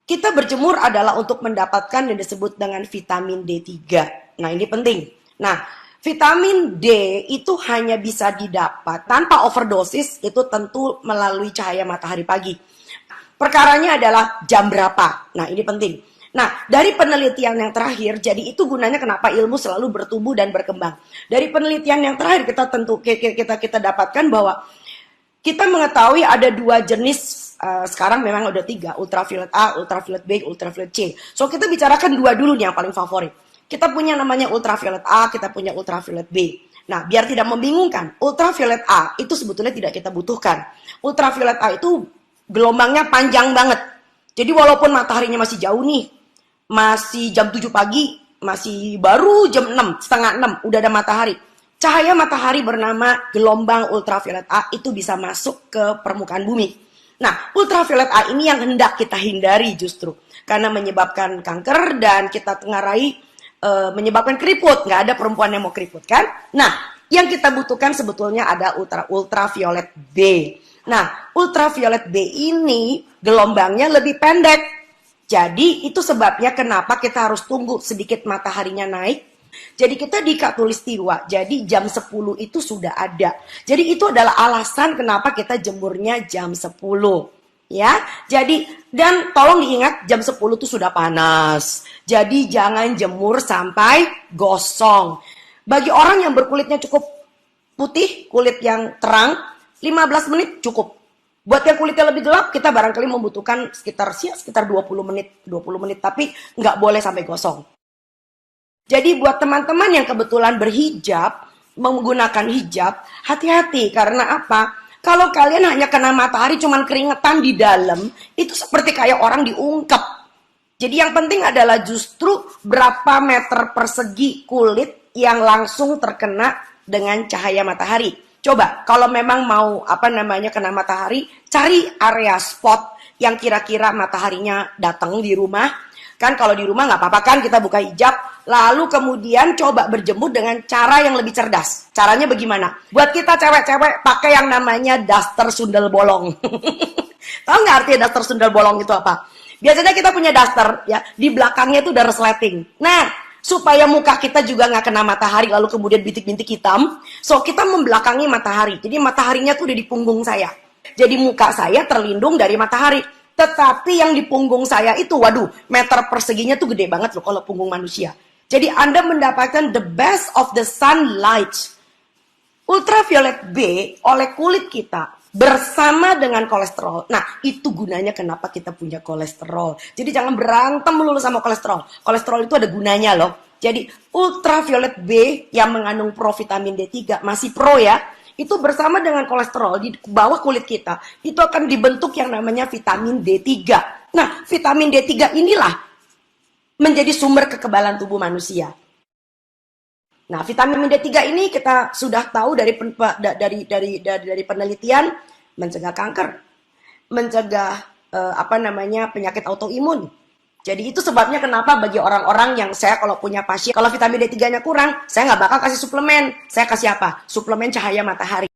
Kita berjemur adalah untuk mendapatkan yang disebut dengan vitamin D3. Nah, ini penting. Nah, vitamin D itu hanya bisa didapat tanpa overdosis, itu tentu melalui cahaya matahari pagi. Perkaranya adalah jam berapa. Nah, ini penting. Nah, dari penelitian yang terakhir, jadi itu gunanya kenapa ilmu selalu bertumbuh dan berkembang. Dari penelitian yang terakhir kita dapatkan bahwa kita mengetahui ada dua jenis, sekarang memang ada tiga, ultraviolet A, ultraviolet B, ultraviolet C. So kita bicarakan dua dulu nih yang paling favorit. Kita punya namanya ultraviolet A, kita punya ultraviolet B. Nah, biar tidak membingungkan, ultraviolet A itu sebetulnya tidak kita butuhkan. Ultraviolet A itu gelombangnya panjang banget. Jadi walaupun mataharinya masih jauh nih, masih jam 7 pagi, masih baru jam 6, setengah 6, udah ada matahari. Cahaya matahari bernama gelombang ultraviolet A itu bisa masuk ke permukaan bumi. Nah, ultraviolet A ini yang hendak kita hindari justru. Karena menyebabkan kanker dan kita tengarai menyebabkan keriput. Nggak ada perempuan yang mau keriput kan? Nah, yang kita butuhkan sebetulnya ada ultraviolet B. Nah, ultraviolet B ini gelombangnya lebih pendek. Jadi itu sebabnya kenapa kita harus tunggu sedikit mataharinya naik. Jadi kita di Khatulistiwa, jadi jam 10 itu sudah ada. Jadi itu adalah alasan kenapa kita jemurnya jam 10. Ya, jadi dan tolong diingat jam 10 itu sudah panas. Jadi jangan jemur sampai gosong. Bagi orang yang berkulitnya cukup putih, kulit yang terang, 15 menit cukup. Buat yang kulitnya lebih gelap, kita barangkali membutuhkan sekitar 20 menit, tapi nggak boleh sampai gosong. Jadi buat teman-teman yang kebetulan berhijab, menggunakan hijab, hati-hati karena apa? Kalau kalian hanya kena matahari cuman keringetan di dalam, itu seperti kayak orang diungkep. Jadi yang penting adalah justru berapa meter persegi kulit yang langsung terkena dengan cahaya matahari. Coba kalau memang mau kena matahari, cari area spot yang kira-kira mataharinya datang di rumah. Kan kalau di rumah nggak apa-apa kan kita buka hijab, lalu kemudian coba berjemur dengan cara yang lebih cerdas. Caranya bagaimana? Buat kita cewek-cewek pakai yang namanya daster sundel bolong. Tahu nggak artinya daster sundel bolong itu apa? Biasanya kita punya daster ya, di belakangnya itu udah resleting. Nah, supaya muka kita juga nggak kena matahari lalu kemudian bintik-bintik hitam, so kita membelakangi matahari. Jadi mataharinya tuh udah di punggung saya. Jadi muka saya terlindung dari matahari. Tetapi yang di punggung saya itu, waduh, meter perseginya tuh gede banget loh kalau punggung manusia. Jadi Anda mendapatkan the best of the sunlight. Ultraviolet B oleh kulit kita bersama dengan kolesterol. Nah, itu gunanya kenapa kita punya kolesterol. Jadi jangan berantem melulu sama kolesterol. Kolesterol itu ada gunanya loh. Jadi ultraviolet B yang mengandung provitamin D3 masih pro ya. Itu bersama dengan kolesterol di bawah kulit kita, itu akan dibentuk yang namanya vitamin D3. Nah, vitamin D3 inilah menjadi sumber kekebalan tubuh manusia. Nah, vitamin D3 ini kita sudah tahu dari penelitian mencegah kanker, mencegah penyakit autoimun. Jadi itu sebabnya kenapa bagi orang-orang yang saya kalau punya pasien, kalau vitamin D3-nya kurang, saya nggak bakal kasih suplemen. Saya kasih apa? Suplemen cahaya matahari.